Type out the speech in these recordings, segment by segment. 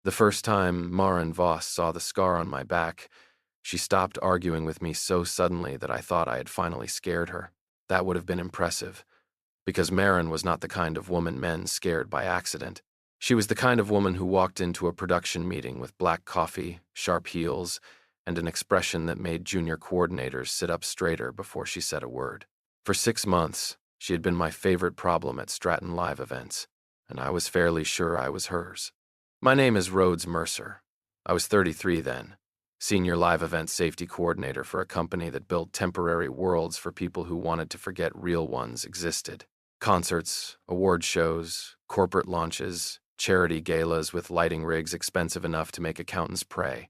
The first time Maren Voss saw the scar on my back, she stopped arguing with me so suddenly that I thought I had finally scared her. That would have been impressive, because Maren was not the kind of woman men scared by accident. She was the kind of woman who walked into a production meeting with black coffee, sharp heels, and an expression that made junior coordinators sit up straighter before she said a word. For 6 months, she had been my favorite problem at Stratton Live events, and I was fairly sure I was hers. My name is Rhodes Mercer. I was 33 then, senior live event safety coordinator for a company that built temporary worlds for people who wanted to forget real ones existed. Concerts, award shows, corporate launches, charity galas with lighting rigs expensive enough to make accountants pray.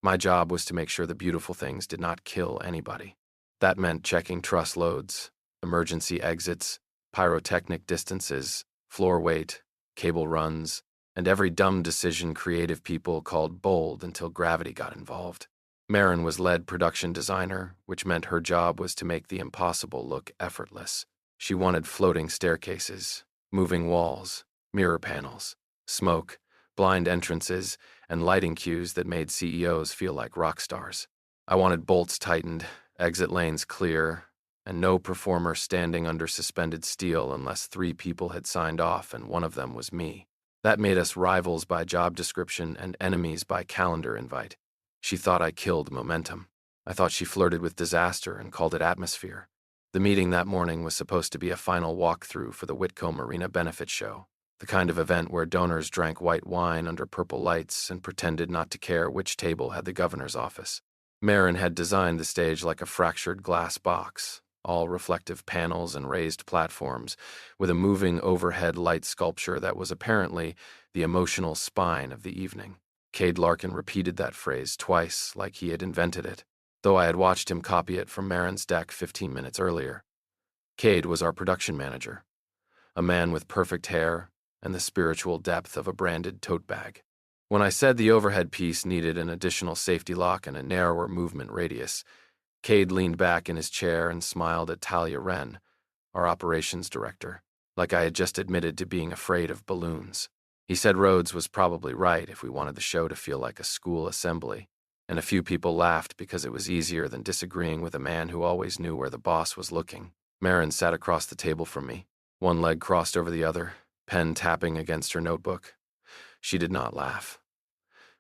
My job was to make sure the beautiful things did not kill anybody. That meant checking truss loads, emergency exits, pyrotechnic distances, floor weight, cable runs, and every dumb decision creative people called bold until gravity got involved. Maren was lead production designer, which meant her job was to make the impossible look effortless. She wanted floating staircases, moving walls, mirror panels, smoke, blind entrances, and lighting cues that made CEOs feel like rock stars. I wanted bolts tightened, exit lanes clear, and no performer standing under suspended steel unless 3 people had signed off and one of them was me. That made us rivals by job description and enemies by calendar invite. She thought I killed momentum. I thought she flirted with disaster and called it atmosphere. The meeting that morning was supposed to be a final walkthrough for the Whitcomb Arena benefit show, the kind of event where donors drank white wine under purple lights and pretended not to care which table had the governor's office. Maren had designed the stage like a fractured glass box, all reflective panels and raised platforms, with a moving overhead light sculpture that was apparently the emotional spine of the evening. Cade Larkin repeated that phrase twice like he had invented it, though I had watched him copy it from Maren's deck 15 minutes earlier. Cade was our production manager, a man with perfect hair and the spiritual depth of a branded tote bag. When I said the overhead piece needed an additional safety lock and a narrower movement radius, Cade leaned back in his chair and smiled at Talia Wren, our operations director, like I had just admitted to being afraid of balloons. He said Rhodes was probably right if we wanted the show to feel like a school assembly, and a few people laughed because it was easier than disagreeing with a man who always knew where the boss was looking. Maren sat across the table from me, one leg crossed over the other, pen tapping against her notebook. She did not laugh.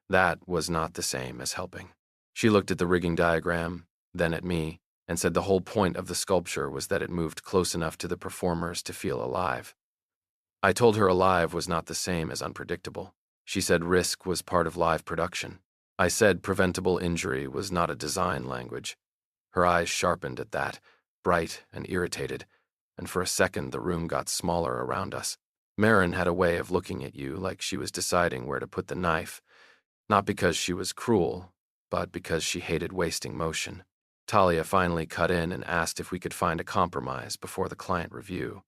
That was not the same as helping. She looked at the rigging diagram, then at me, and said the whole point of the sculpture was that it moved close enough to the performers to feel alive. I told her alive was not the same as unpredictable. She said risk was part of live production. I said preventable injury was not a design language. Her eyes sharpened at that, bright and irritated, and for a second the room got smaller around us. Maren had a way of looking at you like she was deciding where to put the knife, not because she was cruel, but because she hated wasting motion. Talia finally cut in and asked if we could find a compromise before the client review.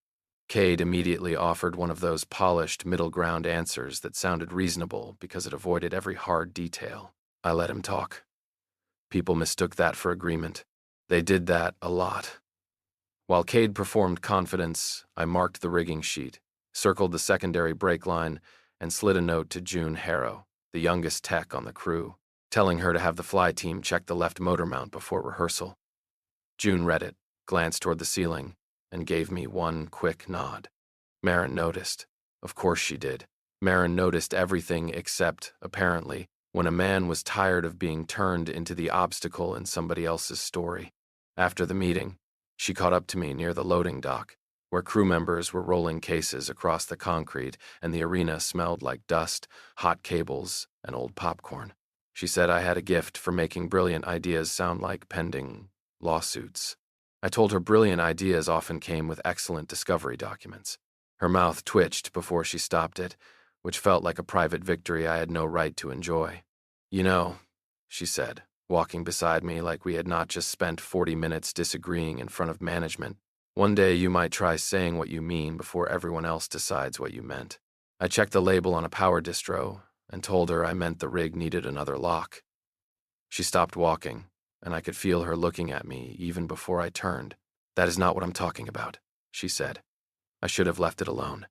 Cade immediately offered one of those polished middle ground answers that sounded reasonable because it avoided every hard detail. I let him talk. People mistook that for agreement. They did that a lot. While Cade performed confidence, I marked the rigging sheet, circled the secondary brake line, and slid a note to June Harrow, the youngest tech on the crew, telling her to have the fly team check the left motor mount before rehearsal. June read it, glanced toward the ceiling, and gave me one quick nod. Maren noticed. Of course she did. Maren noticed everything except, apparently, when a man was tired of being turned into the obstacle in somebody else's story. After the meeting, she caught up to me near the loading dock, where crew members were rolling cases across the concrete and the arena smelled like dust, hot cables, and old popcorn. She said I had a gift for making brilliant ideas sound like pending lawsuits. I told her brilliant ideas often came with excellent discovery documents. Her mouth twitched before she stopped it, which felt like a private victory I had no right to enjoy. You know, she said, walking beside me like we had not just spent 40 minutes disagreeing in front of management. One day you might try saying what you mean before everyone else decides what you meant. I checked the label on a power distro and told her I meant the rig needed another lock. She stopped walking, and I could feel her looking at me even before I turned. That is not what I'm talking about, she said. I should have left it alone.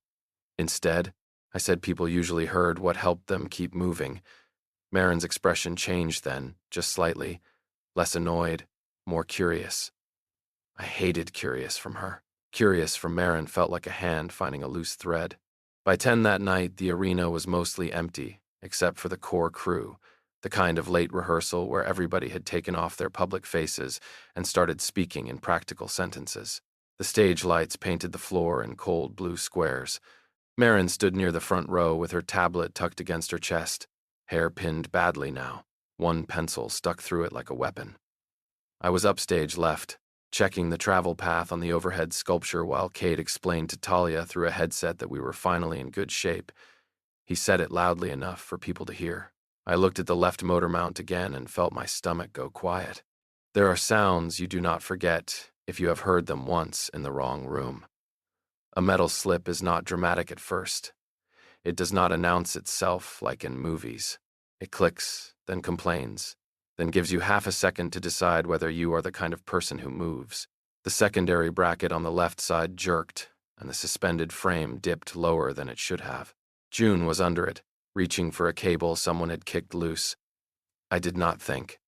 Instead, I said people usually heard what helped them keep moving. Maren's expression changed then, just slightly, less annoyed, more curious. I hated curious from her. Curious from Maren felt like a hand finding a loose thread. By 10 that night, the arena was mostly empty, except for the core crew, the kind of late rehearsal where everybody had taken off their public faces and started speaking in practical sentences. The stage lights painted the floor in cold blue squares. Maren stood near the front row with her tablet tucked against her chest, hair pinned badly now, one pencil stuck through it like a weapon. I was upstage left, checking the travel path on the overhead sculpture while Cade explained to Talia through a headset that we were finally in good shape. He said it loudly enough for people to hear. I looked at the left motor mount again and felt my stomach go quiet. There are sounds you do not forget if you have heard them once in the wrong room. A metal slip is not dramatic at first. It does not announce itself like in movies. It clicks, then complains, then gives you half a second to decide whether you are the kind of person who moves. The secondary bracket on the left side jerked, and the suspended frame dipped lower than it should have. June was under it, reaching for a cable someone had kicked loose. I did not think.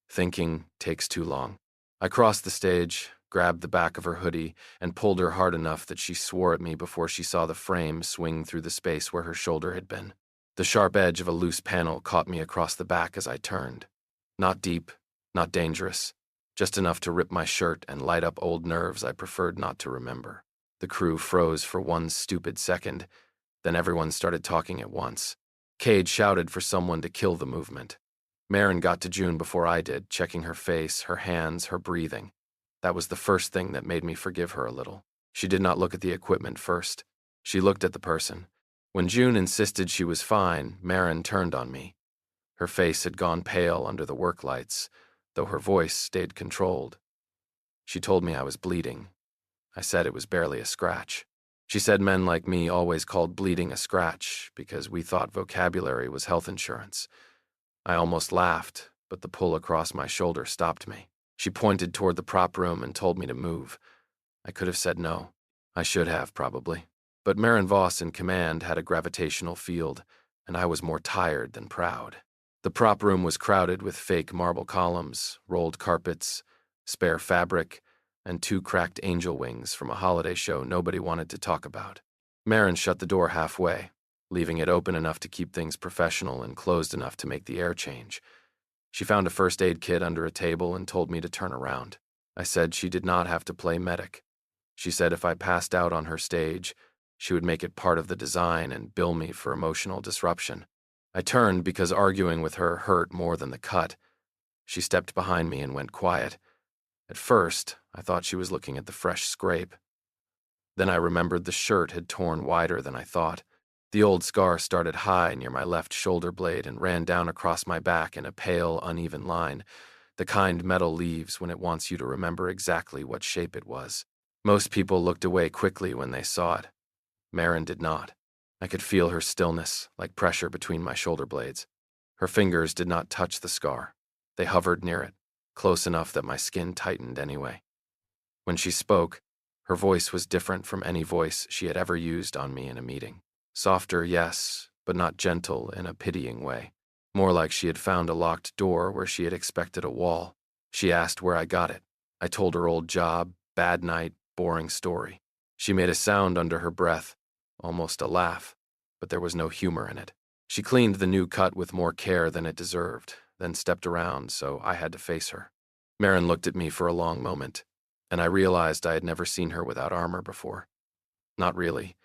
Thinking takes too long. I crossed the stage, grabbed the back of her hoodie, and pulled her hard enough that she swore at me before she saw the frame swing through the space where her shoulder had been. The sharp edge of a loose panel caught me across the back as I turned. Not deep, not dangerous, just enough to rip my shirt and light up old nerves I preferred not to remember. The crew froze for one stupid second, then everyone started talking at once. Cade shouted for someone to kill the movement. Maren got to June before I did, checking her face, her hands, her breathing. That was the first thing that made me forgive her a little. She did not look at the equipment first. She looked at the person. When June insisted she was fine, Maren turned on me. Her face had gone pale under the work lights, though her voice stayed controlled. She told me I was bleeding. I said it was barely a scratch. She said men like me always called bleeding a scratch because we thought vocabulary was health insurance. I almost laughed, but the pull across my shoulder stopped me. She pointed toward the prop room and told me to move. I could have said no. I should have, probably. But Maren Voss in command had a gravitational field, and I was more tired than proud. The prop room was crowded with fake marble columns, rolled carpets, spare fabric, and 2 cracked angel wings from a holiday show nobody wanted to talk about. Maren shut the door halfway, leaving it open enough to keep things professional and closed enough to make the air change. She found a first aid kit under a table and told me to turn around. I said she did not have to play medic. She said if I passed out on her stage, she would make it part of the design and bill me for emotional disruption. I turned because arguing with her hurt more than the cut. She stepped behind me and went quiet. At first, I thought she was looking at the fresh scrape. Then I remembered the shirt had torn wider than I thought. The old scar started high near my left shoulder blade and ran down across my back in a pale, uneven line, the kind metal leaves when it wants you to remember exactly what shape it was. Most people looked away quickly when they saw it. Maren did not. I could feel her stillness, like pressure between my shoulder blades. Her fingers did not touch the scar. They hovered near it, close enough that my skin tightened anyway. When she spoke, her voice was different from any voice she had ever used on me in a meeting. Softer, yes, but not gentle in a pitying way. More like she had found a locked door where she had expected a wall. She asked where I got it. I told her old job, bad night, boring story. She made a sound under her breath, almost a laugh, but there was no humor in it. She cleaned the new cut with more care than it deserved, then stepped around, so I had to face her. Maren looked at me for a long moment, and I realized I had never seen her without armor before. Not really.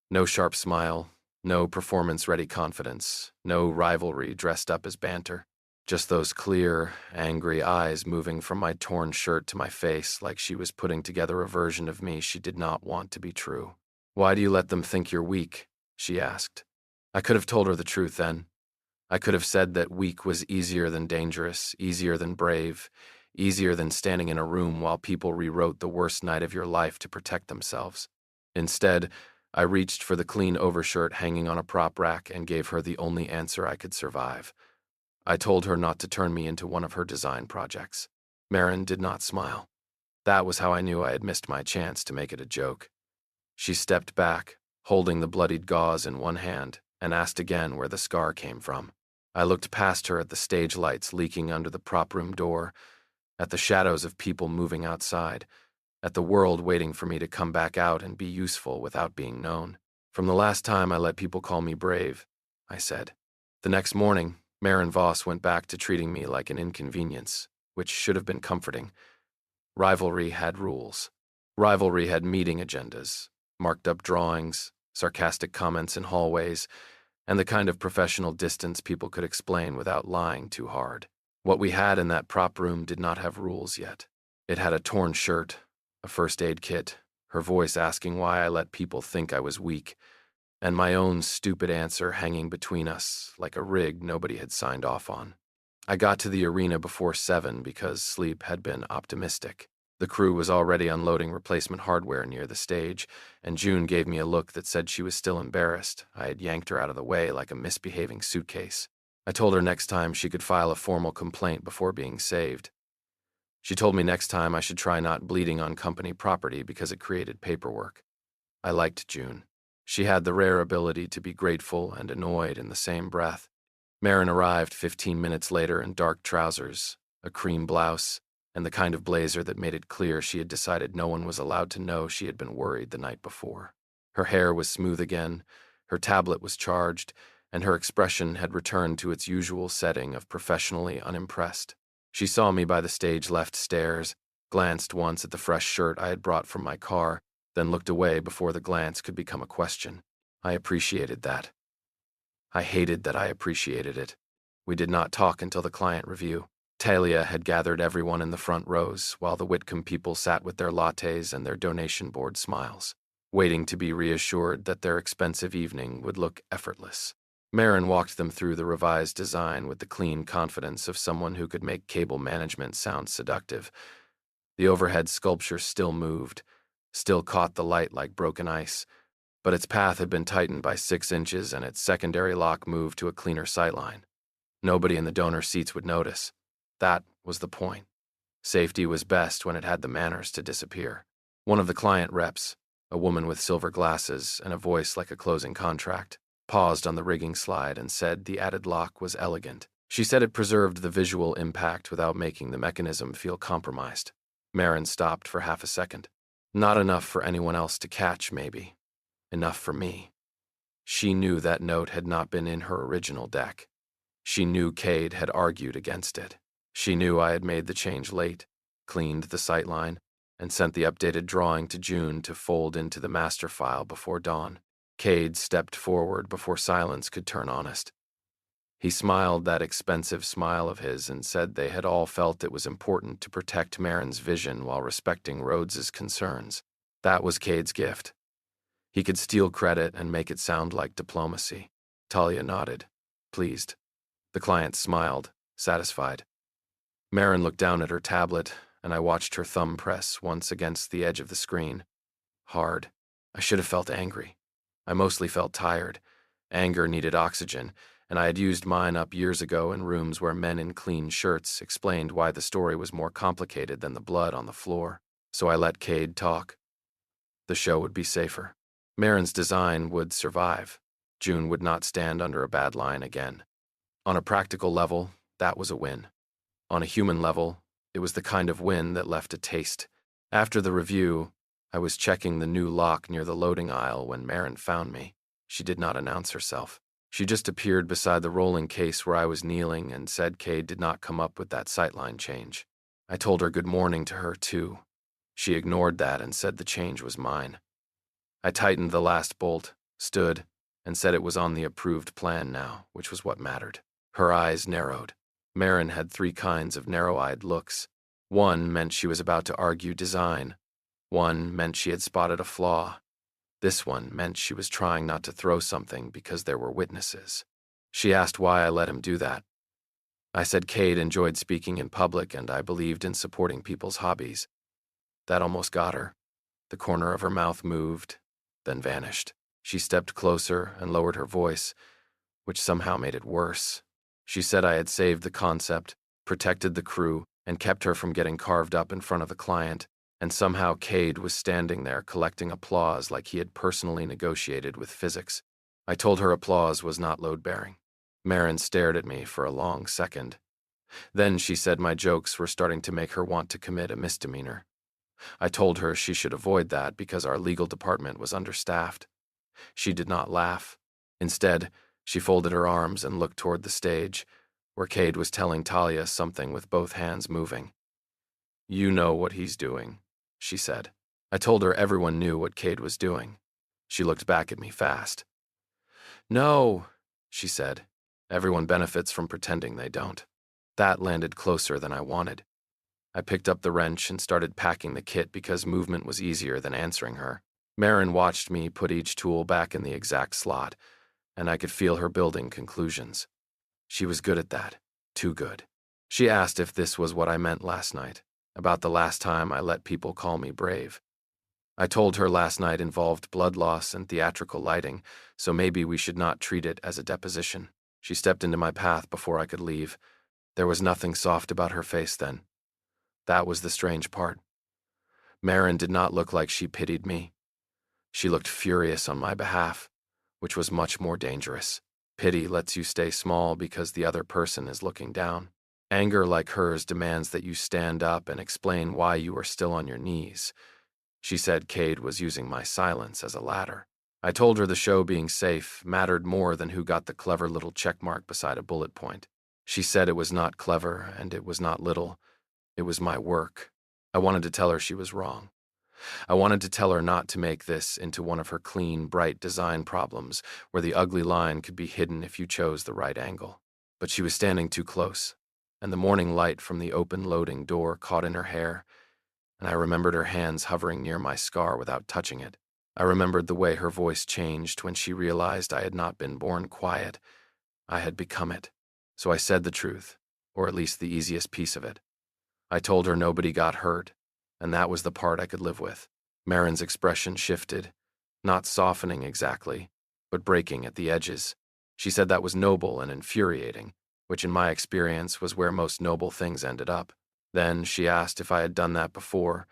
No sharp smile, no performance-ready confidence, no rivalry dressed up as banter. Just those clear, angry eyes moving from my torn shirt to my face like she was putting together a version of me she did not want to be true. "Why do you let them think you're weak?" she asked. I could have told her the truth then. I could have said that weak was easier than dangerous, easier than brave, easier than standing in a room while people rewrote the worst night of your life to protect themselves. Instead, I reached for the clean overshirt hanging on a prop rack and gave her the only answer I could survive. I told her not to turn me into one of her design projects. Maren did not smile. That was how I knew I had missed my chance to make it a joke. She stepped back, holding the bloodied gauze in one hand, and asked again where the scar came from. I looked past her at the stage lights leaking under the prop room door, at the shadows of people moving outside, at the world waiting for me to come back out and be useful without being known. From the last time I let people call me brave, I said. The next morning, Maren Voss went back to treating me like an inconvenience, which should have been comforting. Rivalry had rules. Rivalry had meeting agendas, marked up drawings, sarcastic comments in hallways, and the kind of professional distance people could explain without lying too hard. What we had in that prop room did not have rules yet. It had a torn shirt, a first aid kit, her voice asking why I let people think I was weak, and my own stupid answer hanging between us like a rig nobody had signed off on. I got to the arena before 7 because sleep had been optimistic. The crew was already unloading replacement hardware near the stage, and June gave me a look that said she was still embarrassed. I had yanked her out of the way like a misbehaving suitcase. I told her next time she could file a formal complaint before being saved. She told me next time I should try not bleeding on company property because it created paperwork. I liked June. She had the rare ability to be grateful and annoyed in the same breath. Maren arrived 15 minutes later in dark trousers, a cream blouse, and the kind of blazer that made it clear she had decided no one was allowed to know she had been worried the night before. Her hair was smooth again, her tablet was charged, and her expression had returned to its usual setting of professionally unimpressed. She saw me by the stage left stairs, glanced once at the fresh shirt I had brought from my car, then looked away before the glance could become a question. I appreciated that. I hated that I appreciated it. We did not talk until the client review. Talia had gathered everyone in the front rows, while the Whitcomb people sat with their lattes and their donation board smiles, waiting to be reassured that their expensive evening would look effortless. Maren walked them through the revised design with the clean confidence of someone who could make cable management sound seductive. The overhead sculpture still moved, still caught the light like broken ice, but its path had been tightened by 6 inches and its secondary lock moved to a cleaner sightline. Nobody in the donor seats would notice. That was the point. Safety was best when it had the manners to disappear. One of the client reps, a woman with silver glasses and a voice like a closing contract, paused on the rigging slide and said the added lock was elegant. She said it preserved the visual impact without making the mechanism feel compromised. Maren stopped for half a second. Not enough for anyone else to catch, maybe. Enough for me. She knew that note had not been in her original deck. She knew Cade had argued against it. She knew I had made the change late, cleaned the sightline, and sent the updated drawing to June to fold into the master file before dawn. Cade stepped forward before silence could turn honest. He smiled that expensive smile of his and said they had all felt it was important to protect Maren's vision while respecting Rhodes's concerns. That was Cade's gift. He could steal credit and make it sound like diplomacy. Talia nodded, pleased. The client smiled, satisfied. Maren looked down at her tablet, and I watched her thumb press once against the edge of the screen. Hard. I should have felt angry. I mostly felt tired. Anger needed oxygen, and I had used mine up years ago in rooms where men in clean shirts explained why the story was more complicated than the blood on the floor. So I let Cade talk. The show would be safer. Maren's design would survive. June would not stand under a bad line again. On a practical level, that was a win. On a human level, it was the kind of win that left a taste. After the review, I was checking the new lock near the loading aisle when Maren found me. She did not announce herself. She just appeared beside the rolling case where I was kneeling and said Cade did not come up with that sightline change. I told her good morning to her, too. She ignored that and said the change was mine. I tightened the last bolt, stood, and said it was on the approved plan now, which was what mattered. Her eyes narrowed. Maren had 3 kinds of narrow-eyed looks. One meant she was about to argue design. One meant she had spotted a flaw. This one meant she was trying not to throw something because there were witnesses. She asked why I let him do that. I said Cade enjoyed speaking in public and I believed in supporting people's hobbies. That almost got her. The corner of her mouth moved, then vanished. She stepped closer and lowered her voice, which somehow made it worse. She said I had saved the concept, protected the crew, and kept her from getting carved up in front of the client, And somehow Cade was standing there collecting applause like he had personally negotiated with physics. I told her applause was not load-bearing. Maren stared at me for a long second. Then she said my jokes were starting to make her want to commit a misdemeanor. I told her she should avoid that because our legal department was understaffed. She did not laugh. Instead, she folded her arms and looked toward the stage, where Cade was telling Talia something with both hands moving. "You know what he's doing," she said. I told her everyone knew what Cade was doing. She looked back at me fast. "No," she said. "Everyone benefits from pretending they don't." That landed closer than I wanted. I picked up the wrench and started packing the kit because movement was easier than answering her. Maren watched me put each tool back in the exact slot, and I could feel her building conclusions. She was good at that. Too good. She asked if this was what I meant last night, about the last time I let people call me brave. I told her last night involved blood loss and theatrical lighting, so maybe we should not treat it as a deposition. She stepped into my path before I could leave. There was nothing soft about her face then. That was the strange part. Maren did not look like she pitied me. She looked furious on my behalf, which was much more dangerous. Pity lets you stay small because the other person is looking down. Anger like hers demands that you stand up and explain why you are still on your knees. She said Cade was using my silence as a ladder. I told her the show being safe mattered more than who got the clever little checkmark beside a bullet point. She said it was not clever and it was not little. It was my work. I wanted to tell her she was wrong. I wanted to tell her not to make this into one of her clean, bright design problems where the ugly line could be hidden if you chose the right angle. But she was standing too close, and the morning light from the open loading door caught in her hair, and I remembered her hands hovering near my scar without touching it. I remembered the way her voice changed when she realized I had not been born quiet. I had become it. So I said the truth, or at least the easiest piece of it. I told her nobody got hurt, and that was the part I could live with. Maren's expression shifted, not softening exactly, but breaking at the edges. She said that was noble and infuriating, which in my experience was where most noble things ended up. Then she asked if I had done that before,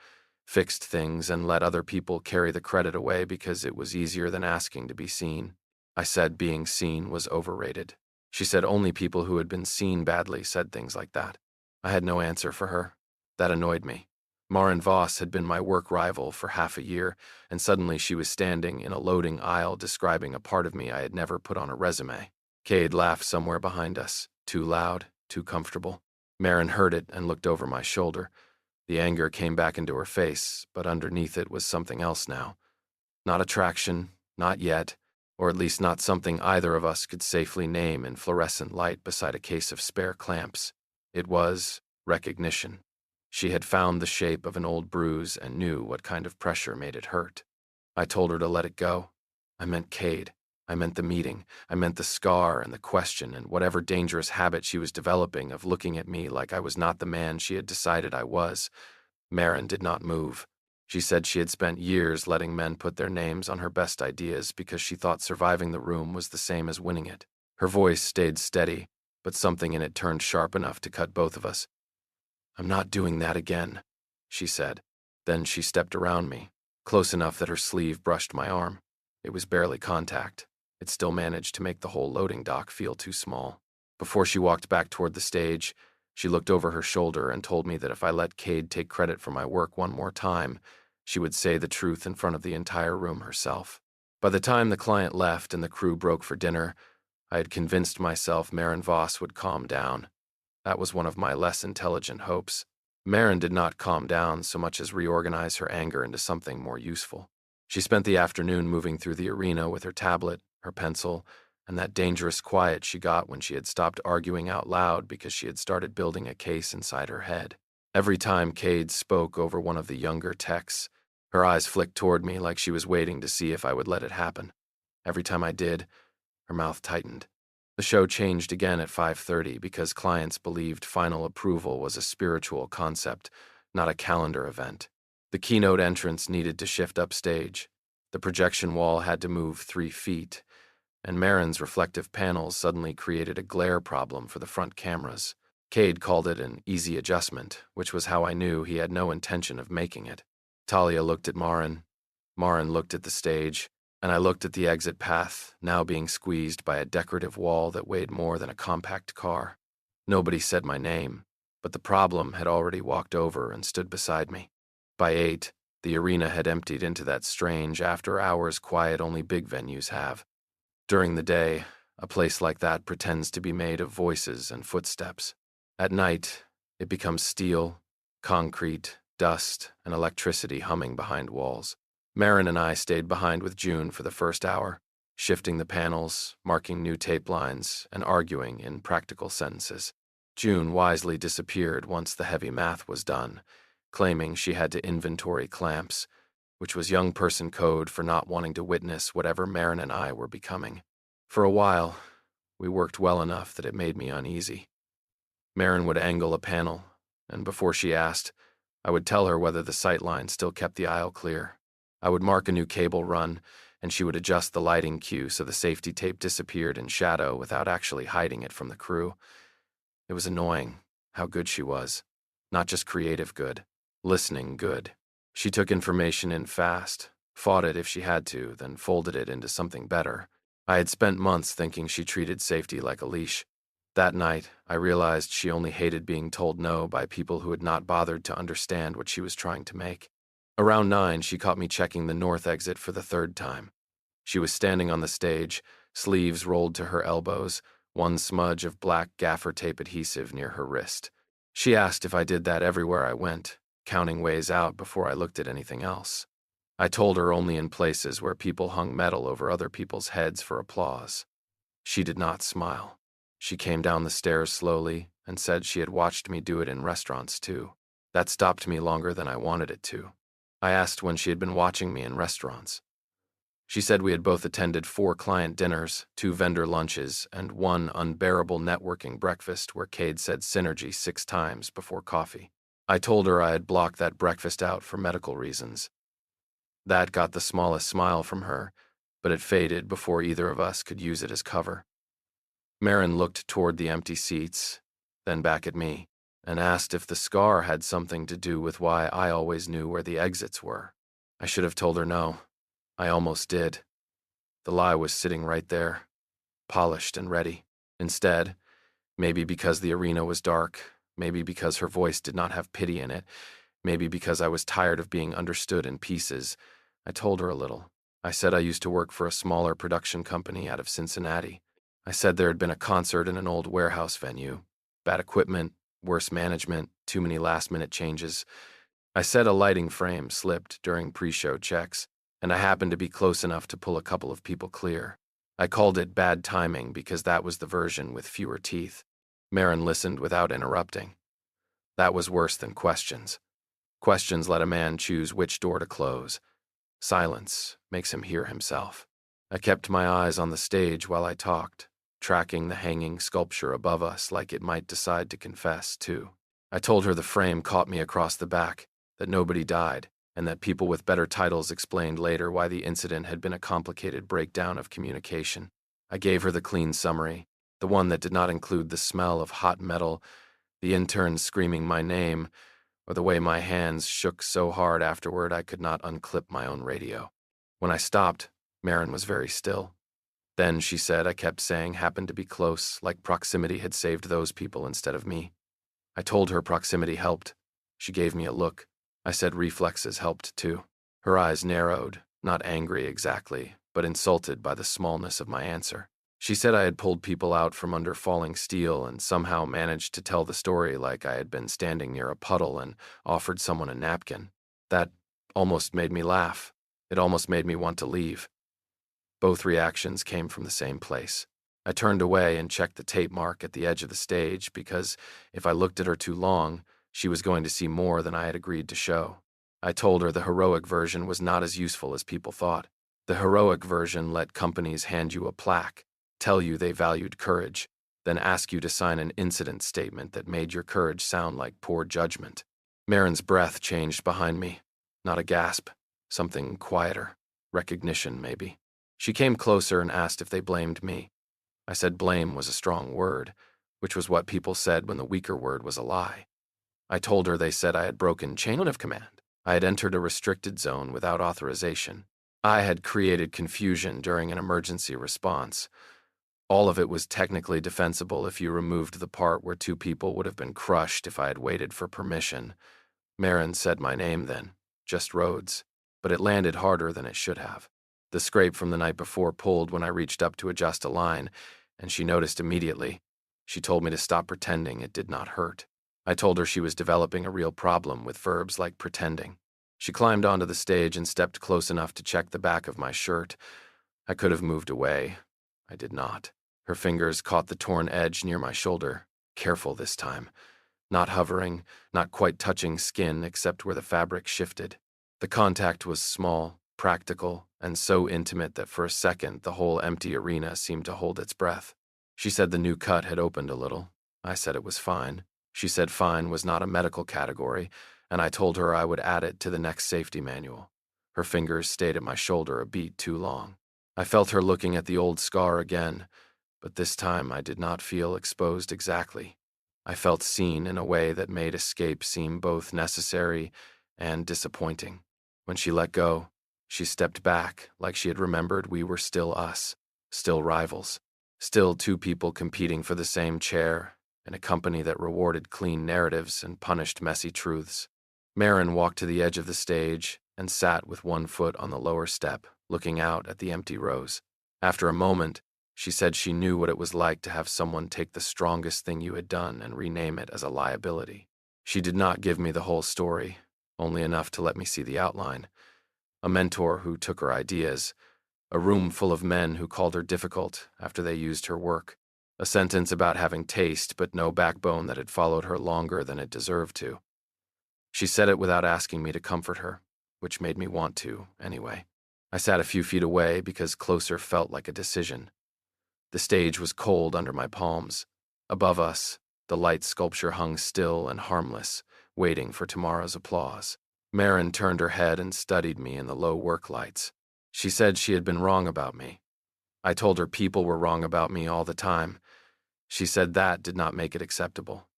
fixed things and let other people carry the credit away because it was easier than asking to be seen. I said being seen was overrated. She said only people who had been seen badly said things like that. I had no answer for her. That annoyed me. Maren Voss had been my work rival for half a year, and suddenly she was standing in a loading aisle describing a part of me I had never put on a resume. Cade laughed somewhere behind us, too loud, too comfortable. Maren heard it and looked over my shoulder. The anger came back into her face, but underneath it was something else now. Not attraction, not yet, or at least not something either of us could safely name in fluorescent light beside a case of spare clamps. It was recognition. She had found the shape of an old bruise and knew what kind of pressure made it hurt. I told her to let it go. I meant Cade. I meant the meeting. I meant the scar and the question and whatever dangerous habit she was developing of looking at me like I was not the man she had decided I was. Maren did not move. She said she had spent years letting men put their names on her best ideas because she thought surviving the room was the same as winning it. Her voice stayed steady, but something in it turned sharp enough to cut both of us. "I'm not doing that again," she said. Then she stepped around me, close enough that her sleeve brushed my arm. It was barely contact. It still managed to make the whole loading dock feel too small. Before she walked back toward the stage, she looked over her shoulder and told me that if I let Cade take credit for my work one more time, she would say the truth in front of the entire room herself. By the time the client left and the crew broke for dinner, I had convinced myself Maren Voss would calm down. That was one of my less intelligent hopes. Maren did not calm down so much as reorganize her anger into something more useful. She spent the afternoon moving through the arena with her tablet, her pencil, and that dangerous quiet she got when she had stopped arguing out loud because she had started building a case inside her head. Every time Cade spoke over one of the younger techs, her eyes flicked toward me like she was waiting to see if I would let it happen. Every time I did, her mouth tightened. The show changed again at 5:30 because clients believed final approval was a spiritual concept, not a calendar event. The keynote entrance needed to shift upstage. The projection wall had to move 3 feet, and Maren's reflective panels suddenly created a glare problem for the front cameras. Cade called it an easy adjustment, which was how I knew he had no intention of making it. Talia looked at Maren. Maren looked at the stage, and I looked at the exit path, now being squeezed by a decorative wall that weighed more than a compact car. Nobody said my name, but the problem had already walked over and stood beside me. By 8, the arena had emptied into that strange after-hours quiet only big venues have. During the day, a place like that pretends to be made of voices and footsteps. At night, it becomes steel, concrete, dust, and electricity humming behind walls. Maren and I stayed behind with June for the first hour, shifting the panels, marking new tape lines, and arguing in practical sentences. June wisely disappeared once the heavy math was done, claiming she had to inventory clamps, which was young person code for not wanting to witness whatever Maren and I were becoming. For a while, we worked well enough that it made me uneasy. Maren would angle a panel, and before she asked, I would tell her whether the sight line still kept the aisle clear. I would mark a new cable run, and she would adjust the lighting cue so the safety tape disappeared in shadow without actually hiding it from the crew. It was annoying how good she was. Not just creative good, listening good. She took information in fast, fought it if she had to, then folded it into something better. I had spent months thinking she treated safety like a leash. That night, I realized she only hated being told no by people who had not bothered to understand what she was trying to make. Around 9, she caught me checking the north exit for the 3rd time. She was standing on the stage, sleeves rolled to her elbows, one smudge of black gaffer tape adhesive near her wrist. She asked if I did that everywhere I went, counting ways out before I looked at anything else. I told her only in places where people hung metal over other people's heads for applause. She did not smile. She came down the stairs slowly and said she had watched me do it in restaurants too. That stopped me longer than I wanted it to. I asked when she had been watching me in restaurants. She said we had both attended 4 client dinners, 2 vendor lunches, and 1 unbearable networking breakfast where Cade said synergy 6 times before coffee. I told her I had blocked that breakfast out for medical reasons. That got the smallest smile from her, but it faded before either of us could use it as cover. Maren looked toward the empty seats, then back at me, and asked if the scar had something to do with why I always knew where the exits were. I should have told her no. I almost did. The lie was sitting right there, polished and ready. Instead, maybe because the arena was dark, maybe because her voice did not have pity in it, maybe because I was tired of being understood in pieces, I told her a little. I said I used to work for a smaller production company out of Cincinnati. I said there had been a concert in an old warehouse venue. Bad equipment, worse management, too many last-minute changes. I said a lighting frame slipped during pre-show checks, and I happened to be close enough to pull a couple of people clear. I called it bad timing because that was the version with fewer teeth. Maren listened without interrupting. That was worse than questions. Questions let a man choose which door to close. Silence makes him hear himself. I kept my eyes on the stage while I talked, tracking the hanging sculpture above us like it might decide to confess, too. I told her the frame caught me across the back, that nobody died, and that people with better titles explained later why the incident had been a complicated breakdown of communication. I gave her the clean summary, the one that did not include the smell of hot metal, the interns screaming my name, or the way my hands shook so hard afterward I could not unclip my own radio. When I stopped, Maren was very still. Then, she said, I kept saying happened to be close, like proximity had saved those people instead of me. I told her proximity helped. She gave me a look. I said reflexes helped too. Her eyes narrowed, not angry exactly, but insulted by the smallness of my answer. She said I had pulled people out from under falling steel and somehow managed to tell the story like I had been standing near a puddle and offered someone a napkin. That almost made me laugh. It almost made me want to leave. Both reactions came from the same place. I turned away and checked the tape mark at the edge of the stage because if I looked at her too long, she was going to see more than I had agreed to show. I told her the heroic version was not as useful as people thought. The heroic version let companies hand you a plaque, tell you they valued courage, then ask you to sign an incident statement that made your courage sound like poor judgment. Maren's breath changed behind me. Not a gasp, something quieter. Recognition, maybe. She came closer and asked if they blamed me. I said blame was a strong word, which was what people said when the weaker word was a lie. I told her they said I had broken chain of command. I had entered a restricted zone without authorization. I had created confusion during an emergency response. All of it was technically defensible if you removed the part where two people would have been crushed if I had waited for permission. Maren said my name then, just Rhodes, but it landed harder than it should have. The scrape from the night before pulled when I reached up to adjust a line, and she noticed immediately. She told me to stop pretending it did not hurt. I told her she was developing a real problem with verbs like pretending. She climbed onto the stage and stepped close enough to check the back of my shirt. I could have moved away. I did not. Her fingers caught the torn edge near my shoulder, careful this time. Not hovering, not quite touching skin except where the fabric shifted. The contact was small, practical, and so intimate that for a second the whole empty arena seemed to hold its breath. She said the new cut had opened a little. I said it was fine. She said fine was not a medical category, and I told her I would add it to the next safety manual. Her fingers stayed at my shoulder a beat too long. I felt her looking at the old scar again, but this time I did not feel exposed exactly. I felt seen in a way that made escape seem both necessary and disappointing. When she let go, she stepped back like she had remembered we were still us, still rivals, still two people competing for the same chair in a company that rewarded clean narratives and punished messy truths. Maren walked to the edge of the stage and sat with one foot on the lower step, looking out at the empty rows. After a moment, she said she knew what it was like to have someone take the strongest thing you had done and rename it as a liability. She did not give me the whole story, only enough to let me see the outline. A mentor who took her ideas, a room full of men who called her difficult after they used her work, a sentence about having taste but no backbone that had followed her longer than it deserved to. She said it without asking me to comfort her, which made me want to, anyway. I sat a few feet away because closer felt like a decision. The stage was cold under my palms. Above us, the light sculpture hung still and harmless, waiting for tomorrow's applause. Maren turned her head and studied me in the low work lights. She said she had been wrong about me. I told her people were wrong about me all the time. She said that did not make it acceptable.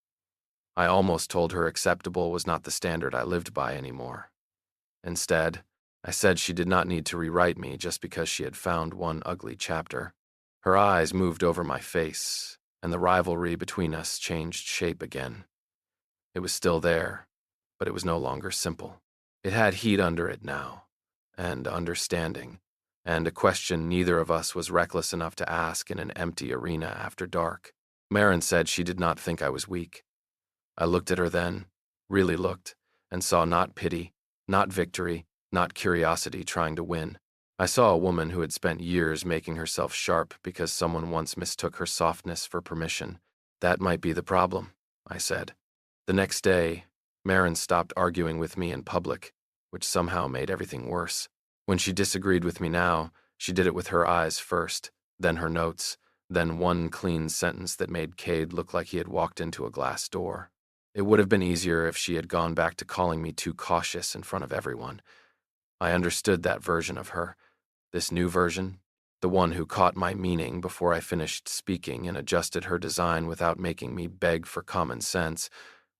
I almost told her acceptable was not the standard I lived by anymore. Instead, I said she did not need to rewrite me just because she had found one ugly chapter. Her eyes moved over my face, and the rivalry between us changed shape again. It was still there, but it was no longer simple. It had heat under it now, and understanding, and a question neither of us was reckless enough to ask in an empty arena after dark. Maren said she did not think I was weak. I looked at her then, really looked, and saw not pity, not victory, not curiosity trying to win. I saw a woman who had spent years making herself sharp because someone once mistook her softness for permission. That might be the problem, I said. The next day, Maren stopped arguing with me in public, which somehow made everything worse. When she disagreed with me now, she did it with her eyes first, then her notes, then one clean sentence that made Cade look like he had walked into a glass door. It would have been easier if she had gone back to calling me too cautious in front of everyone. I understood that version of her. This new version, the one who caught my meaning before I finished speaking and adjusted her design without making me beg for common sense,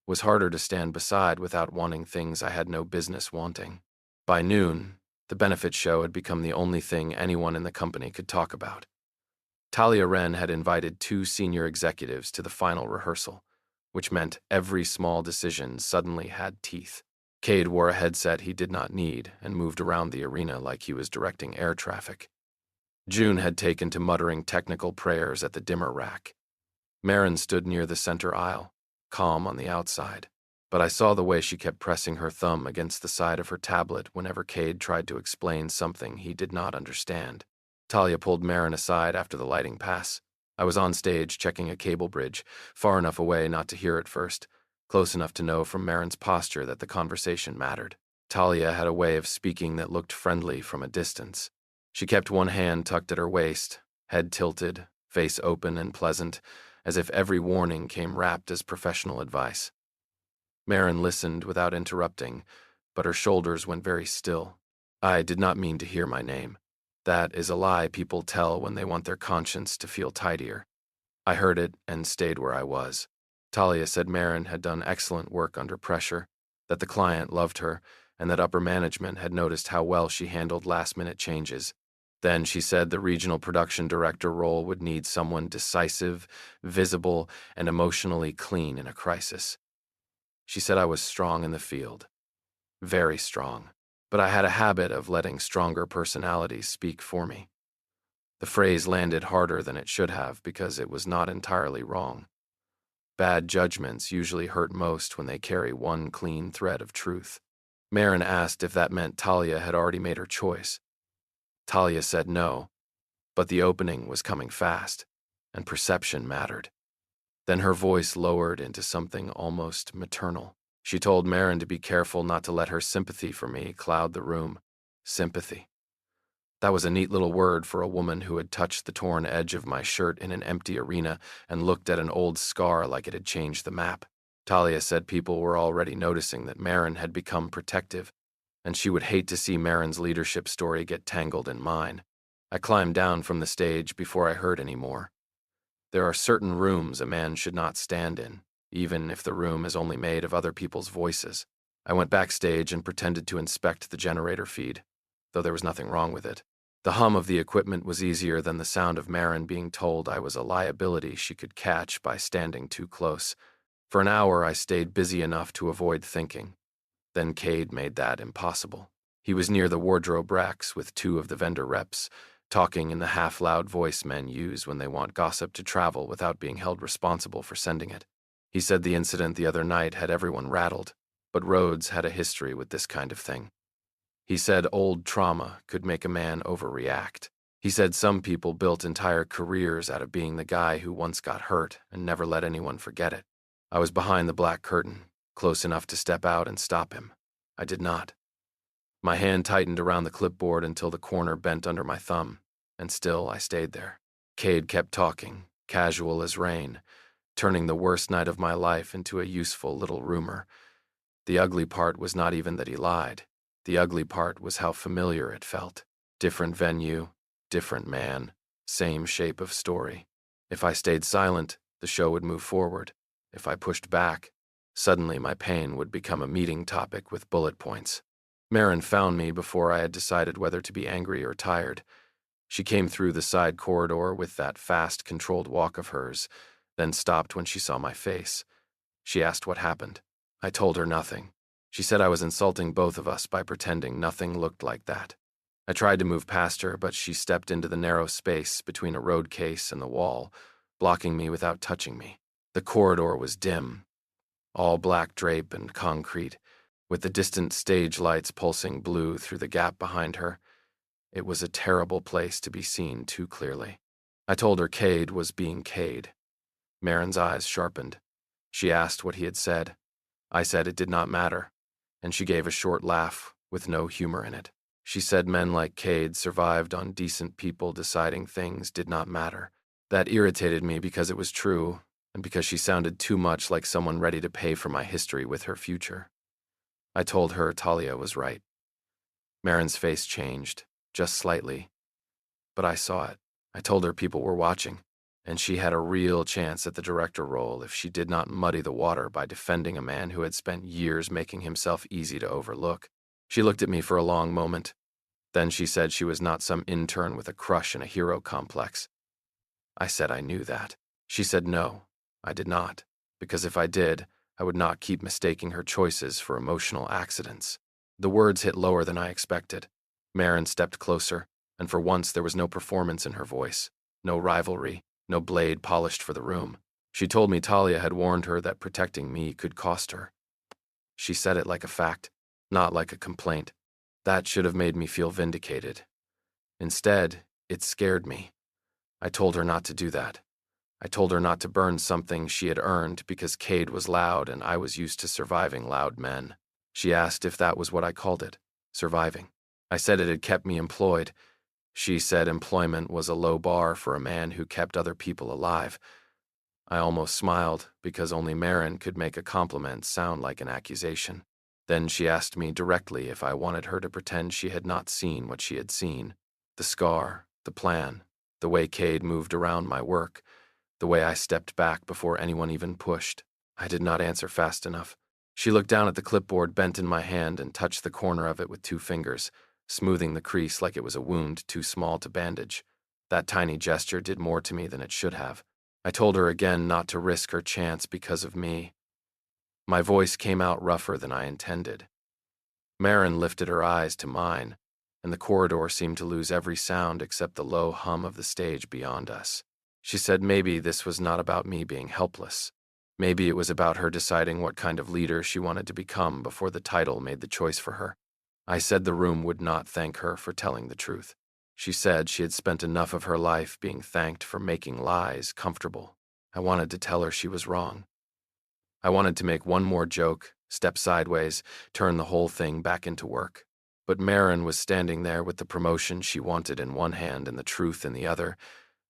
was harder to stand beside without wanting things I had no business wanting. By noon, the benefit show had become the only thing anyone in the company could talk about. Talia Wren had invited 2 senior executives to the final rehearsal, which meant every small decision suddenly had teeth. Cade wore a headset he did not need and moved around the arena like he was directing air traffic. June had taken to muttering technical prayers at the dimmer rack. Maren stood near the center aisle, calm on the outside, but I saw the way she kept pressing her thumb against the side of her tablet whenever Cade tried to explain something he did not understand. Talia pulled Maren aside after the lighting pass. I was on stage checking a cable bridge, far enough away not to hear it first, close enough to know from Maren's posture that the conversation mattered. Talia had a way of speaking that looked friendly from a distance. She kept one hand tucked at her waist, head tilted, face open and pleasant, as if every warning came wrapped as professional advice. Maren listened without interrupting, but her shoulders went very still. I did not mean to hear my name. That is a lie people tell when they want their conscience to feel tidier. I heard it and stayed where I was. Talia said Maren had done excellent work under pressure, that the client loved her, and that upper management had noticed how well she handled last-minute changes. Then she said the regional production director role would need someone decisive, visible, and emotionally clean in a crisis. She said I was strong in the field, very strong, but I had a habit of letting stronger personalities speak for me. The phrase landed harder than it should have because it was not entirely wrong. Bad judgments usually hurt most when they carry one clean thread of truth. Maren asked if that meant Talia had already made her choice. Talia said no, but the opening was coming fast, and perception mattered. Then her voice lowered into something almost maternal. She told Maren to be careful not to let her sympathy for me cloud the room. Sympathy. That was a neat little word for a woman who had touched the torn edge of my shirt in an empty arena and looked at an old scar like it had changed the map. Talia said people were already noticing that Maren had become protective, and she would hate to see Maren's leadership story get tangled in mine. I climbed down from the stage before I heard any more. There are certain rooms a man should not stand in, even if the room is only made of other people's voices. I went backstage and pretended to inspect the generator feed, though there was nothing wrong with it. The hum of the equipment was easier than the sound of Maren being told I was a liability she could catch by standing too close. For an hour, I stayed busy enough to avoid thinking. Then Cade made that impossible. He was near the wardrobe racks with two of the vendor reps, talking in the half-loud voice men use when they want gossip to travel without being held responsible for sending it. He said the incident the other night had everyone rattled, but Rhodes had a history with this kind of thing. He said old trauma could make a man overreact. He said some people built entire careers out of being the guy who once got hurt and never let anyone forget it. I was behind the black curtain, close enough to step out and stop him. I did not. My hand tightened around the clipboard until the corner bent under my thumb, and still I stayed there. Cade kept talking, casual as rain, turning the worst night of my life into a useful little rumor. The ugly part was not even that he lied. The ugly part was how familiar it felt. Different venue, different man, same shape of story. If I stayed silent, the show would move forward. If I pushed back, suddenly my pain would become a meeting topic with bullet points. Maren found me before I had decided whether to be angry or tired. She came through the side corridor with that fast, controlled walk of hers, then stopped when she saw my face. She asked what happened. I told her nothing. She said I was insulting both of us by pretending nothing looked like that. I tried to move past her, but she stepped into the narrow space between a road case and the wall, blocking me without touching me. The corridor was dim, all black drape and concrete, with the distant stage lights pulsing blue through the gap behind her. It was a terrible place to be seen too clearly. I told her Cade was being Cade. Maren's eyes sharpened. She asked what he had said. I said it did not matter, and she gave a short laugh with no humor in it. She said men like Cade survived on decent people deciding things did not matter. That irritated me because it was true, and because she sounded too much like someone ready to pay for my history with her future. I told her Talia was right. Maren's face changed, just slightly, but I saw it. I told her people were watching, and she had a real chance at the director role if she did not muddy the water by defending a man who had spent years making himself easy to overlook. She looked at me for a long moment. Then she said she was not some intern with a crush and a hero complex. I said I knew that. She said no, I did not, because if I did, I would not keep mistaking her choices for emotional accidents. The words hit lower than I expected. Maren stepped closer, and for once there was no performance in her voice, no rivalry, no blade polished for the room. She told me Talia had warned her that protecting me could cost her. She said it like a fact, not like a complaint. That should have made me feel vindicated. Instead, it scared me. I told her not to do that. I told her not to burn something she had earned because Cade was loud and I was used to surviving loud men. She asked if that was what I called it, surviving. I said it had kept me employed. She said employment was a low bar for a man who kept other people alive. I almost smiled because only Maren could make a compliment sound like an accusation. Then she asked me directly if I wanted her to pretend she had not seen what she had seen. The scar, the plan, the way Cade moved around my work, the way I stepped back before anyone even pushed. I did not answer fast enough. She looked down at the clipboard bent in my hand and touched the corner of it with 2 fingers, smoothing the crease like it was a wound too small to bandage. That tiny gesture did more to me than it should have. I told her again not to risk her chance because of me. My voice came out rougher than I intended. Maren lifted her eyes to mine, and the corridor seemed to lose every sound except the low hum of the stage beyond us. She said maybe this was not about me being helpless. Maybe it was about her deciding what kind of leader she wanted to become before the title made the choice for her. I said the room would not thank her for telling the truth. She said she had spent enough of her life being thanked for making lies comfortable. I wanted to tell her she was wrong. I wanted to make one more joke, step sideways, turn the whole thing back into work. But Maren was standing there with the promotion she wanted in one hand and the truth in the other,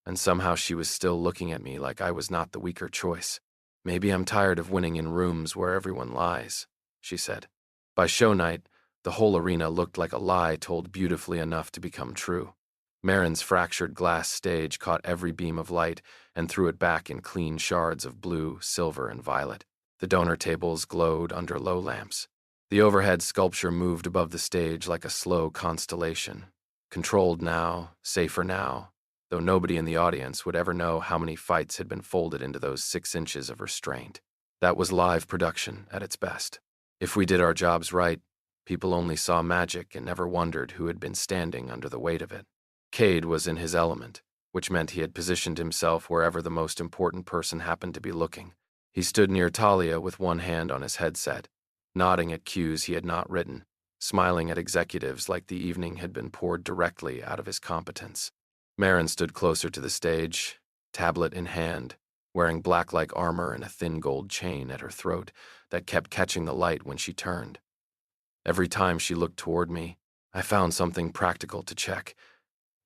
and somehow she was still looking at me like I was not the weaker choice. Maybe I'm tired of winning in rooms where everyone lies, she said. By show night, the whole arena looked like a lie told beautifully enough to become true. Maren's fractured glass stage caught every beam of light and threw it back in clean shards of blue, silver, and violet. The donor tables glowed under low lamps. The overhead sculpture moved above the stage like a slow constellation. Controlled now, safer now, though nobody in the audience would ever know how many fights had been folded into those 6 inches of restraint. That was live production at its best. If we did our jobs right, people only saw magic and never wondered who had been standing under the weight of it. Cade was in his element, which meant he had positioned himself wherever the most important person happened to be looking. He stood near Talia with one hand on his headset, nodding at cues he had not written, smiling at executives like the evening had been poured directly out of his competence. Maren stood closer to the stage, tablet in hand, wearing black-like armor and a thin gold chain at her throat that kept catching the light when she turned. Every time she looked toward me, I found something practical to check.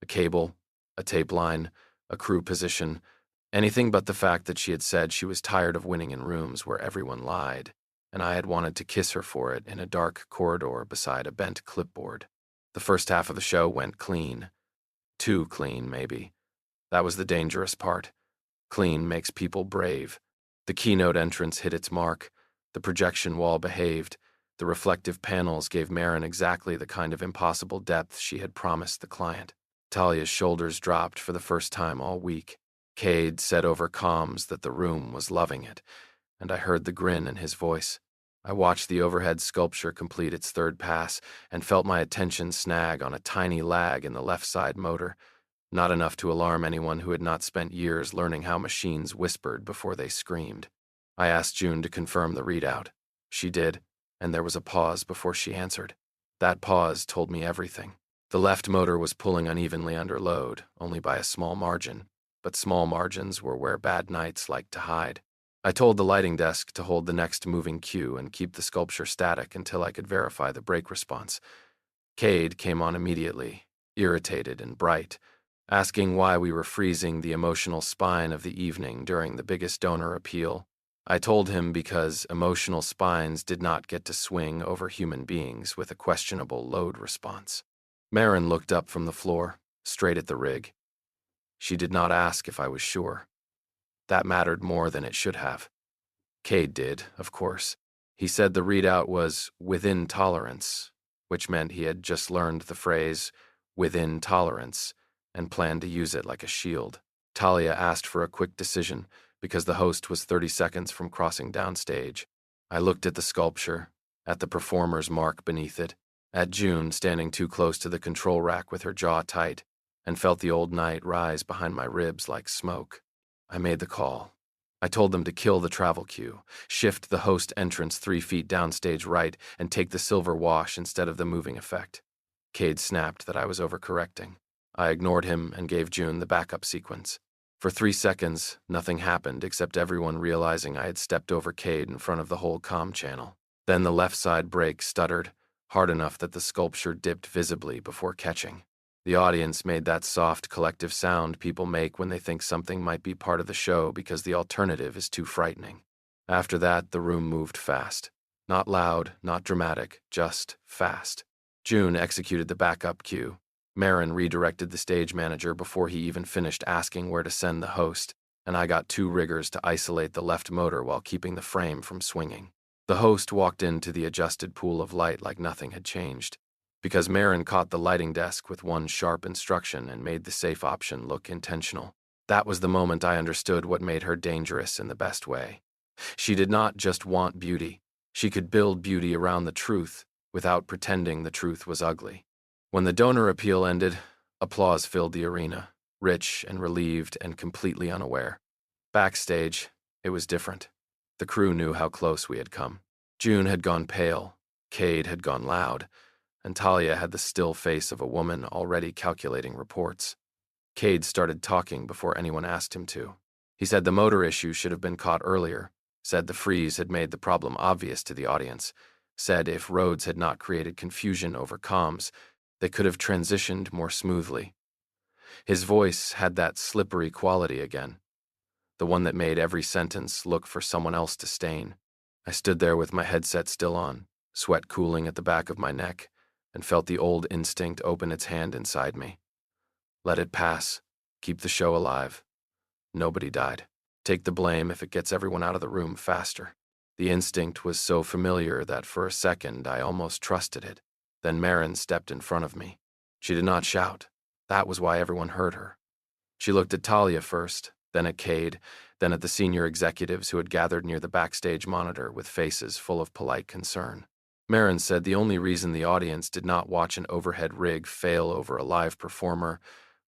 A cable, a tape line, a crew position, anything but the fact that she had said she was tired of winning in rooms where everyone lied, and I had wanted to kiss her for it in a dark corridor beside a bent clipboard. The first half of the show went clean. Too clean, maybe. That was the dangerous part. Clean makes people brave. The keynote entrance hit its mark. The projection wall behaved. The reflective panels gave Maren exactly the kind of impossible depth she had promised the client. Talia's shoulders dropped for the first time all week. Cade said over comms that the room was loving it, and I heard the grin in his voice. I watched the overhead sculpture complete its third pass and felt my attention snag on a tiny lag in the left side motor, not enough to alarm anyone who had not spent years learning how machines whispered before they screamed. I asked June to confirm the readout. She did, and there was a pause before she answered. That pause told me everything. The left motor was pulling unevenly under load, only by a small margin, but small margins were where bad nights liked to hide. I told the lighting desk to hold the next moving cue and keep the sculpture static until I could verify the brake response. Cade came on immediately, irritated and bright, asking why we were freezing the emotional spine of the evening during the biggest donor appeal. I told him because emotional spines did not get to swing over human beings with a questionable load response. Maren looked up from the floor, straight at the rig. She did not ask if I was sure. That mattered more than it should have. Cade did, of course. He said the readout was within tolerance, which meant he had just learned the phrase within tolerance and planned to use it like a shield. Talia asked for a quick decision because the host was 30 seconds from crossing downstage. I looked at the sculpture, at the performer's mark beneath it, at June standing too close to the control rack with her jaw tight, and felt the old night rise behind my ribs like smoke. I made the call. I told them to kill the travel cue, shift the host entrance 3 feet downstage right, and take the silver wash instead of the moving effect. Cade snapped that I was overcorrecting. I ignored him and gave June the backup sequence. For 3 seconds, nothing happened except everyone realizing I had stepped over Cade in front of the whole comm channel. Then the left side brake stuttered, hard enough that the sculpture dipped visibly before catching. The audience made that soft, collective sound people make when they think something might be part of the show because the alternative is too frightening. After that, the room moved fast. Not loud, not dramatic, just fast. June executed the backup cue. Maren redirected the stage manager before he even finished asking where to send the host, and I got 2 riggers to isolate the left motor while keeping the frame from swinging. The host walked into the adjusted pool of light like nothing had changed, because Maren caught the lighting desk with one sharp instruction and made the safe option look intentional. That was the moment I understood what made her dangerous in the best way. She did not just want beauty. She could build beauty around the truth without pretending the truth was ugly. When the donor appeal ended, applause filled the arena, rich and relieved and completely unaware. Backstage, it was different. The crew knew how close we had come. June had gone pale, Cade had gone loud, and Talia had the still face of a woman already calculating reports. Cade started talking before anyone asked him to. He said the motor issue should have been caught earlier, said the freeze had made the problem obvious to the audience, said if Rhodes had not created confusion over comms, they could have transitioned more smoothly. His voice had that slippery quality again, the one that made every sentence look for someone else to stain. I stood there with my headset still on, sweat cooling at the back of my neck, and felt the old instinct open its hand inside me. Let it pass. Keep the show alive. Nobody died. Take the blame if it gets everyone out of the room faster. The instinct was so familiar that for a second I almost trusted it. Then Maren stepped in front of me. She did not shout. That was why everyone heard her. She looked at Talia first, then at Cade, then at the senior executives who had gathered near the backstage monitor with faces full of polite concern. Maren said the only reason the audience did not watch an overhead rig fail over a live performer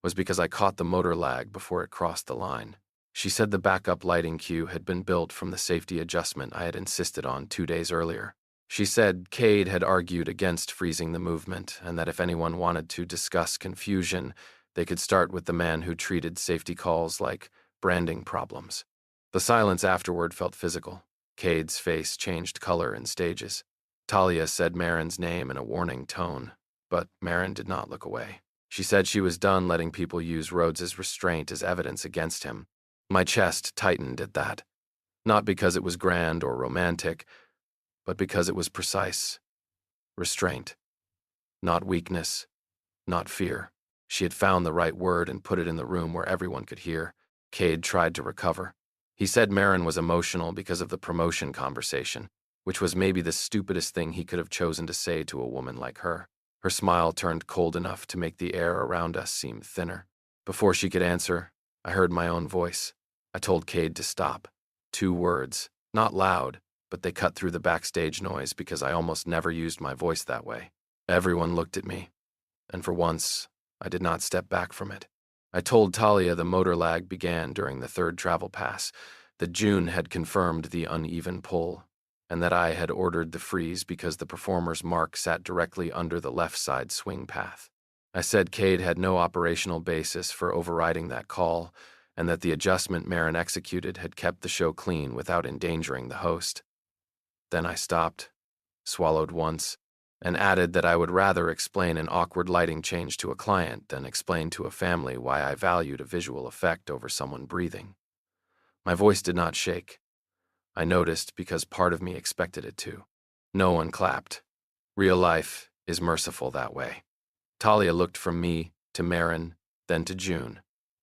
was because I caught the motor lag before it crossed the line. She said the backup lighting cue had been built from the safety adjustment I had insisted on 2 days earlier. She said Cade had argued against freezing the movement and that if anyone wanted to discuss confusion, they could start with the man who treated safety calls like branding problems. The silence afterward felt physical. Cade's face changed color in stages. Talia said Maren's name in a warning tone, but Maren did not look away. She said she was done letting people use Rhodes's restraint as evidence against him. My chest tightened at that, not because it was grand or romantic, but because it was precise. Restraint. Not weakness, not fear. She had found the right word and put it in the room where everyone could hear. Cade tried to recover. He said Maren was emotional because of the promotion conversation, which was maybe the stupidest thing he could have chosen to say to a woman like her. Her smile turned cold enough to make the air around us seem thinner. Before she could answer, I heard my own voice. I told Cade to stop. 2 words, not loud, but they cut through the backstage noise because I almost never used my voice that way. Everyone looked at me, and for once, I did not step back from it. I told Talia the motor lag began during the 3rd travel pass, that June had confirmed the uneven pull, and that I had ordered the freeze because the performer's mark sat directly under the left side swing path. I said Cade had no operational basis for overriding that call, and that the adjustment Maren executed had kept the show clean without endangering the host. Then I stopped, swallowed once, and added that I would rather explain an awkward lighting change to a client than explain to a family why I valued a visual effect over someone breathing. My voice did not shake. I noticed because part of me expected it to. No one clapped. Real life is merciful that way. Talia looked from me to Maren, then to June,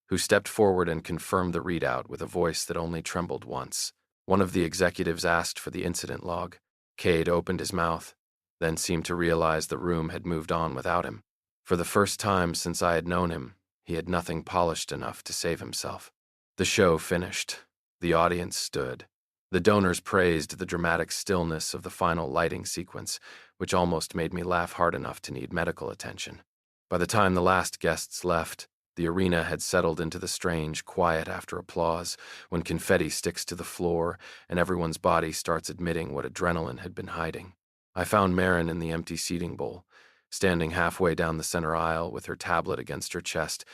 who stepped forward and confirmed the readout with a voice that only trembled once. One of the executives asked for the incident log. Cade opened his mouth, then seemed to realize the room had moved on without him. For the first time since I had known him, he had nothing polished enough to save himself. The show finished. The audience stood. The donors praised the dramatic stillness of the final lighting sequence, which almost made me laugh hard enough to need medical attention. By the time the last guests left, the arena had settled into the strange quiet after applause, when confetti sticks to the floor and everyone's body starts admitting what adrenaline had been hiding. I found Maren in the empty seating bowl, standing halfway down the center aisle with her tablet against her chest,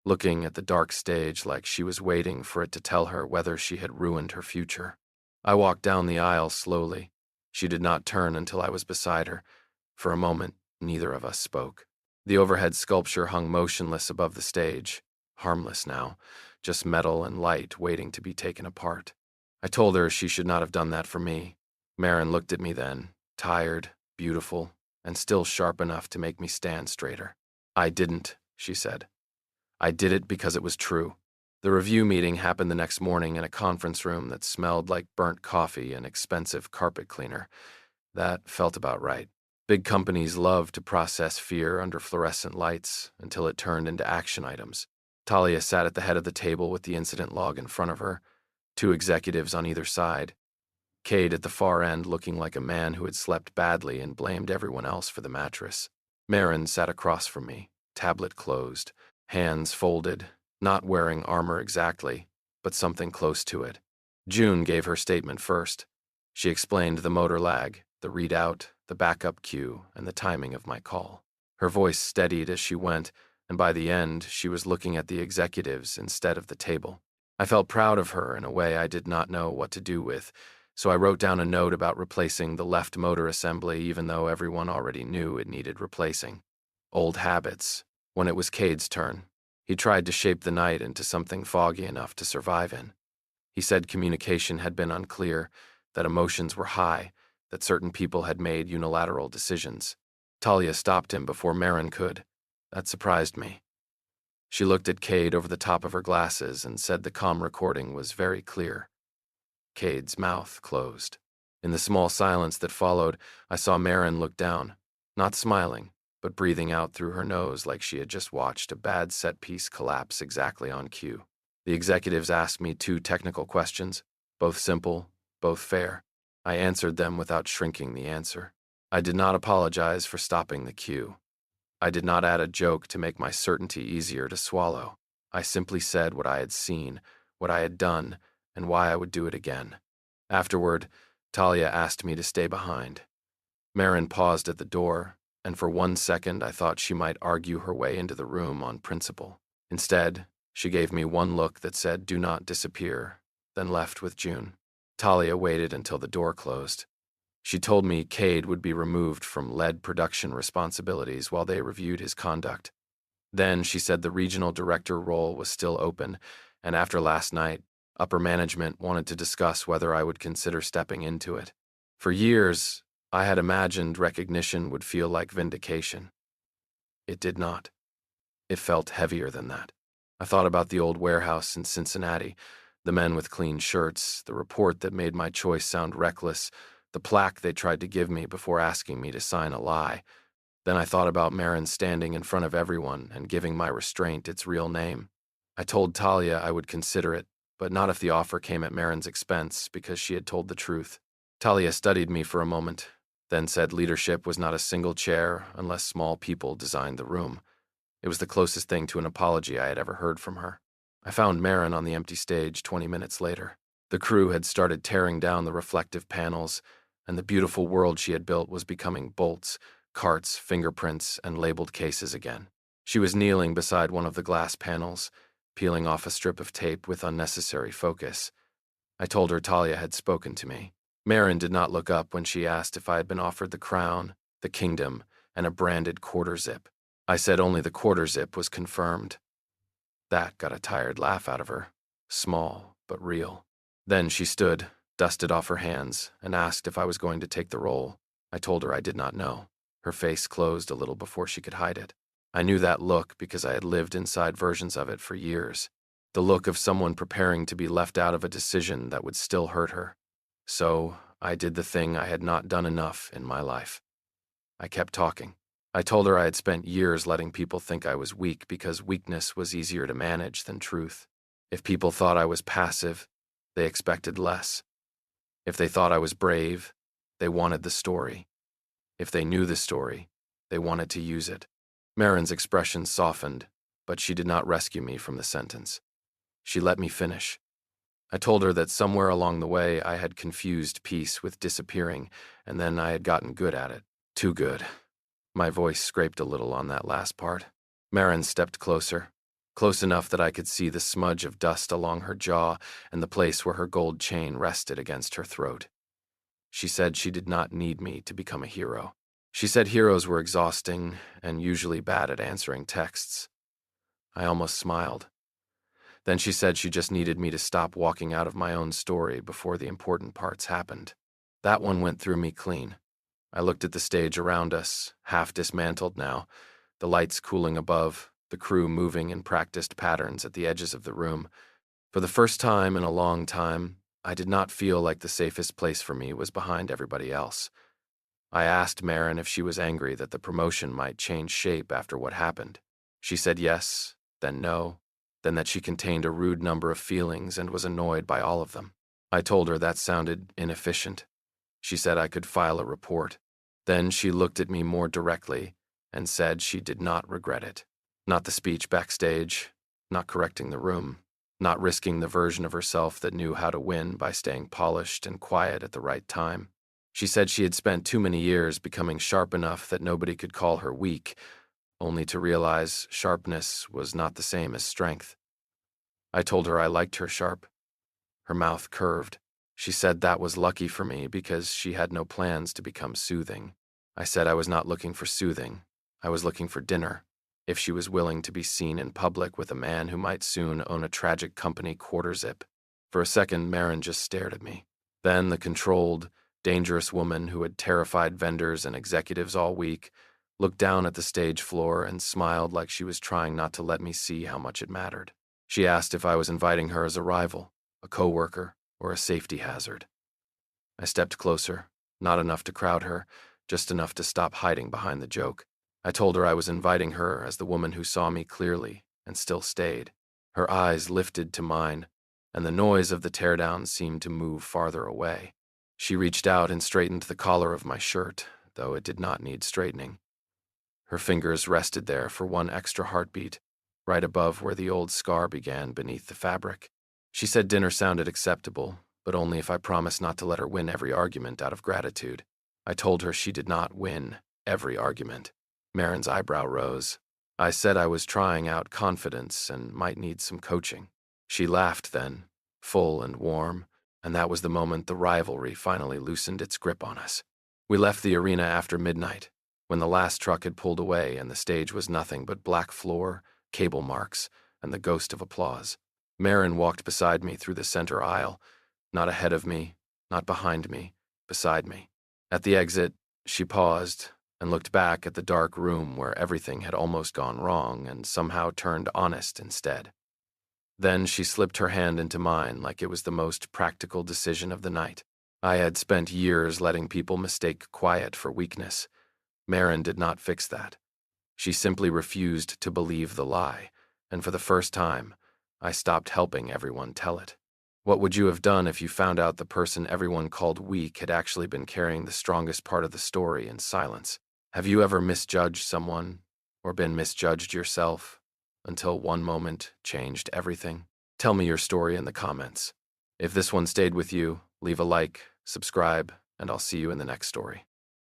looking at the dark stage like she was waiting for it to tell her whether she had ruined her future. I walked down the aisle slowly. She did not turn until I was beside her. For a moment, neither of us spoke. The overhead sculpture hung motionless above the stage, harmless now, just metal and light waiting to be taken apart. I told her she should not have done that for me. Maren looked at me then, tired, beautiful, and still sharp enough to make me stand straighter. I didn't, she said. I did it because it was true. The review meeting happened the next morning in a conference room that smelled like burnt coffee and expensive carpet cleaner. That felt about right. Big companies love to process fear under fluorescent lights until it turned into action items. Talia sat at the head of the table with the incident log in front of her, two executives on either side. Cade at the far end looking like a man who had slept badly and blamed everyone else for the mattress. Maren sat across from me, tablet closed, hands folded, not wearing armor exactly, but something close to it. June gave her statement first. She explained the motor lag, the readout, the backup cue, and the timing of my call. Her voice steadied as she went, and by the end, she was looking at the executives instead of the table. I felt proud of her in a way I did not know what to do with, so I wrote down a note about replacing the left motor assembly even though everyone already knew it needed replacing. Old habits. When it was Cade's turn, he tried to shape the night into something foggy enough to survive in. He said communication had been unclear, that emotions were high, that certain people had made unilateral decisions. Talia stopped him before Maren could. That surprised me. She looked at Cade over the top of her glasses and said the comm recording was very clear. Cade's mouth closed. In the small silence that followed, I saw Maren look down, not smiling, but breathing out through her nose like she had just watched a bad set piece collapse exactly on cue. The executives asked me two technical questions, both simple, both fair. I answered them without shrinking the answer. I did not apologize for stopping the cue. I did not add a joke to make my certainty easier to swallow. I simply said what I had seen, what I had done, and why I would do it again. Afterward, Talia asked me to stay behind. Maren paused at the door, and for 1 second I thought she might argue her way into the room on principle. Instead, she gave me one look that said, "Do not disappear," then left with June. Talia waited until the door closed. She told me Cade would be removed from lead production responsibilities while they reviewed his conduct. Then she said the regional director role was still open, and after last night, upper management wanted to discuss whether I would consider stepping into it. For years, I had imagined recognition would feel like vindication. It did not. It felt heavier than that. I thought about the old warehouse in Cincinnati, the men with clean shirts, the report that made my choice sound reckless, the plaque they tried to give me before asking me to sign a lie. Then I thought about Maren standing in front of everyone and giving my restraint its real name. I told Talia I would consider it, but not if the offer came at Maren's expense, because she had told the truth. Talia studied me for a moment, then said leadership was not a single chair unless small people designed the room. It was the closest thing to an apology I had ever heard from her. I found Maren on the empty stage 20 minutes later. The crew had started tearing down the reflective panels, and the beautiful world she had built was becoming bolts, carts, fingerprints, and labeled cases again. She was kneeling beside one of the glass panels, peeling off a strip of tape with unnecessary focus. I told her Talia had spoken to me. Maren did not look up when she asked if I had been offered the crown, the kingdom, and a branded quarter zip. I said only the quarter zip was confirmed. That got a tired laugh out of her, small but real. Then she stood, dusted off her hands, and asked if I was going to take the role. I told her I did not know. Her face closed a little before she could hide it. I knew that look because I had lived inside versions of it for years. The look of someone preparing to be left out of a decision that would still hurt her. So I did the thing I had not done enough in my life. I kept talking. I told her I had spent years letting people think I was weak because weakness was easier to manage than truth. If people thought I was passive, they expected less. If they thought I was brave, they wanted the story. If they knew the story, they wanted to use it. Maren's expression softened, but she did not rescue me from the sentence. She let me finish. I told her that somewhere along the way I had confused peace with disappearing, and then I had gotten good at it. Too good. My voice scraped a little on that last part. Maren stepped closer, close enough that I could see the smudge of dust along her jaw and the place where her gold chain rested against her throat. She said she did not need me to become a hero. She said heroes were exhausting and usually bad at answering texts. I almost smiled. Then she said she just needed me to stop walking out of my own story before the important parts happened. That one went through me clean. I looked at the stage around us, half dismantled now, the lights cooling above, the crew moving in practiced patterns at the edges of the room, For the first time in a long time, I did not feel like the safest place for me was behind everybody else. I asked Maren if she was angry that the promotion might change shape after what happened. She said yes, then no, then that she contained a rude number of feelings and was annoyed by all of them. I told her that sounded inefficient. She said I could file a report. Then she looked at me more directly and said she did not regret it. Not the speech backstage, not correcting the room, not risking the version of herself that knew how to win by staying polished and quiet at the right time. She said she had spent too many years becoming sharp enough that nobody could call her weak, only to realize sharpness was not the same as strength. I told her I liked her sharp. Her mouth curved. She said that was lucky for me because she had no plans to become soothing. I said I was not looking for soothing. I was looking for dinner. If she was willing to be seen in public with a man who might soon own a tragic company quarter zip. For a second, Maren just stared at me. Then the controlled, dangerous woman who had terrified vendors and executives all week looked down at the stage floor and smiled like she was trying not to let me see how much it mattered. She asked if I was inviting her as a rival, a coworker, or a safety hazard. I stepped closer, not enough to crowd her, just enough to stop hiding behind the joke. I told her I was inviting her as the woman who saw me clearly and still stayed. Her eyes lifted to mine, and the noise of the teardown seemed to move farther away. She reached out and straightened the collar of my shirt, though it did not need straightening. Her fingers rested there for one extra heartbeat, right above where the old scar began beneath the fabric. She said dinner sounded acceptable, but only if I promised not to let her win every argument out of gratitude. I told her she did not win every argument. Maren's eyebrow rose. I said I was trying out confidence and might need some coaching. She laughed then, full and warm, and that was the moment the rivalry finally loosened its grip on us. We left the arena after midnight, when the last truck had pulled away and the stage was nothing but black floor, cable marks, and the ghost of applause. Maren walked beside me through the center aisle, not ahead of me, not behind me, beside me. At the exit, she paused and looked back at the dark room where everything had almost gone wrong and somehow turned honest instead. Then she slipped her hand into mine like it was the most practical decision of the night. I had spent years letting people mistake quiet for weakness. Maren did not fix that. She simply refused to believe the lie, and for the first time, I stopped helping everyone tell it. What would you have done if you found out the person everyone called weak had actually been carrying the strongest part of the story in silence? Have you ever misjudged someone, or been misjudged yourself, until one moment changed everything? Tell me your story in the comments. If this one stayed with you, leave a like, subscribe, and I'll see you in the next story.